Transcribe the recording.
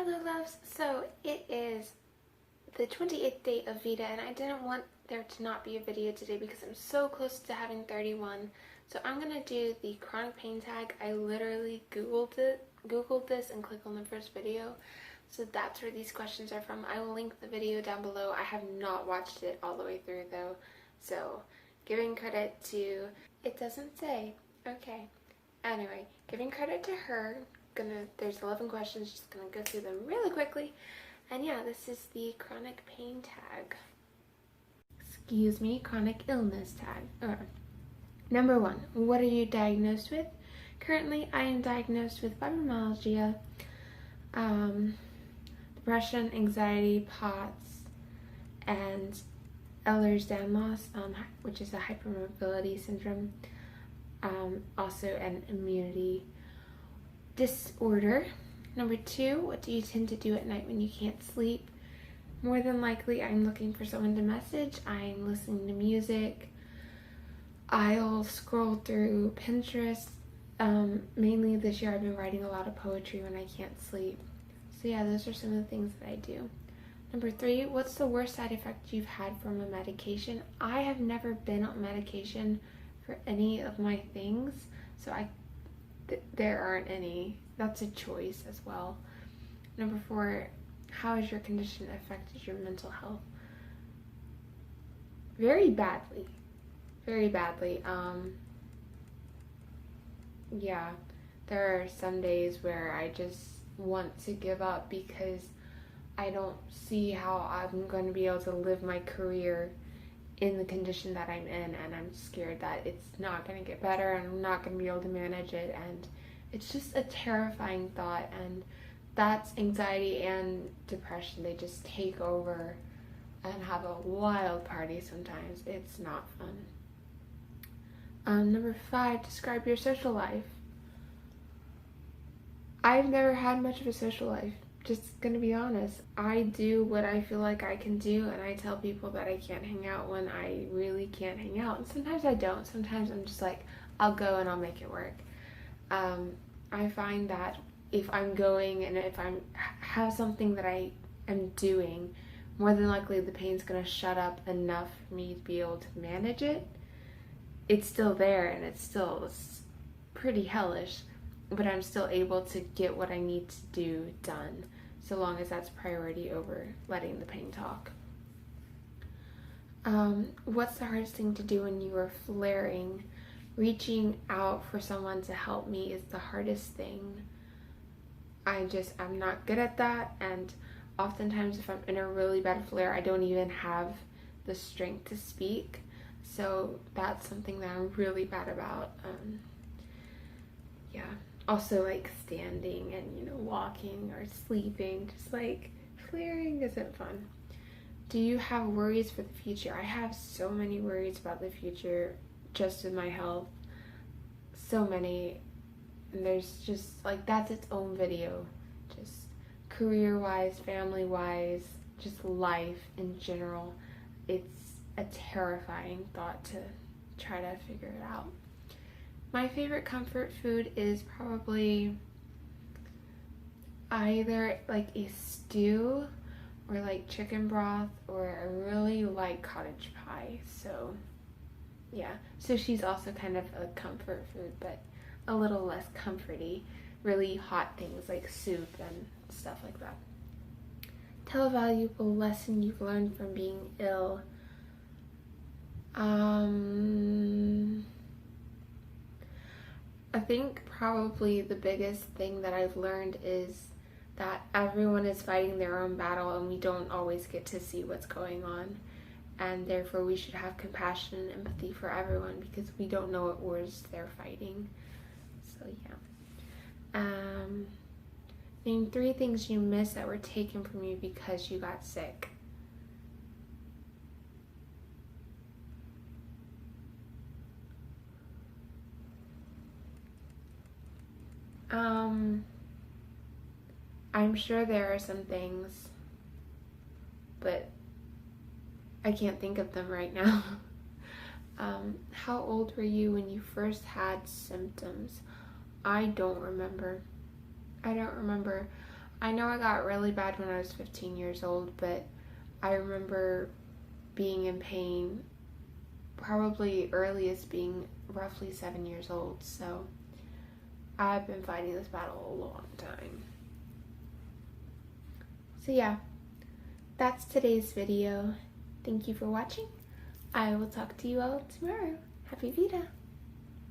Hello loves, so it is the 28th day of VEDA and I didn't want there to not be a video today because I'm so close to having 31. So I'm going to do the chronic pain tag. I literally googled this and clicked on the first video. So that's where these questions are from. I will link the video down below. I have not watched it all the way through though. So giving credit to, it doesn't say, okay. Anyway, giving credit to her. There's 11 questions, just gonna go through them really quickly. And yeah, this is the chronic pain tag. Excuse me, chronic illness tag. Number 1, what are you diagnosed with? Currently, I am diagnosed with fibromyalgia, depression, anxiety, POTS, and Ehlers-Danlos, which is a hypermobility syndrome, also an immunity disorder. Number 2, what do you tend to do at night when you can't sleep? More than likely, I'm looking for someone to message. I'm listening to music. I'll scroll through Pinterest. Mainly this year, I've been writing a lot of poetry when I can't sleep. So yeah, those are some of the things that I do. Number 3, what's the worst side effect you've had from a medication? I have never been on medication for any of my things, so there aren't any. That's a choice as well. Number 4, how has your condition affected your mental health? Very badly. Very badly. Yeah, there are some days where I just want to give up because I don't see how I'm going to be able to live my career in the condition that I'm in, and I'm scared that it's not going to get better and I'm not going to be able to manage it, and it's just a terrifying thought. And that's anxiety and depression. They just take over and have a wild party sometimes. It's not fun. Number 5, describe your social life. I've never had much of a social life. Just gonna be honest. I do what I feel like I can do, and I tell people that I can't hang out when I really can't hang out. And sometimes I don't. Sometimes I'm just like, I'll go and I'll make it work. I find that if I'm going and if I have something that I am doing, more than likely the pain's gonna shut up enough for me to be able to manage it. It's still there and it's pretty hellish, but I'm still able to get what I need to do done, so long as that's priority over letting the pain talk. What's the hardest thing to do when you are flaring? Reaching out for someone to help me is the hardest thing. I'm not good at that, and oftentimes if I'm in a really bad flare, I don't even have the strength to speak. So that's something that I'm really bad about. Yeah. Also, like standing and, walking or sleeping, just like flaring isn't fun. Do you have worries for the future? I have so many worries about the future, just in my health. So many. And there's just, like, that's its own video. Just career-wise, family-wise, just life in general. It's a terrifying thought to try to figure it out. My favorite comfort food is probably either like a stew or like chicken broth, or I really like cottage pie. So yeah, sushi's also kind of a comfort food, but a little less comforty. Really hot things like soup and stuff like that. Tell a valuable lesson you've learned from being ill. I think probably the biggest thing that I've learned is that everyone is fighting their own battle and we don't always get to see what's going on, and therefore we should have compassion and empathy for everyone because we don't know what wars they're fighting. So yeah. Name 3 things you miss that were taken from you because you got sick. I'm sure there are some things, but I can't think of them right now. How old were you when you first had symptoms? I don't remember. I know I got really bad when I was 15 years old, but I remember being in pain probably earliest being roughly 7 years old, so I've been fighting this battle a long time. So yeah, that's today's video. Thank you for watching. I will talk to you all tomorrow. Happy VEDA!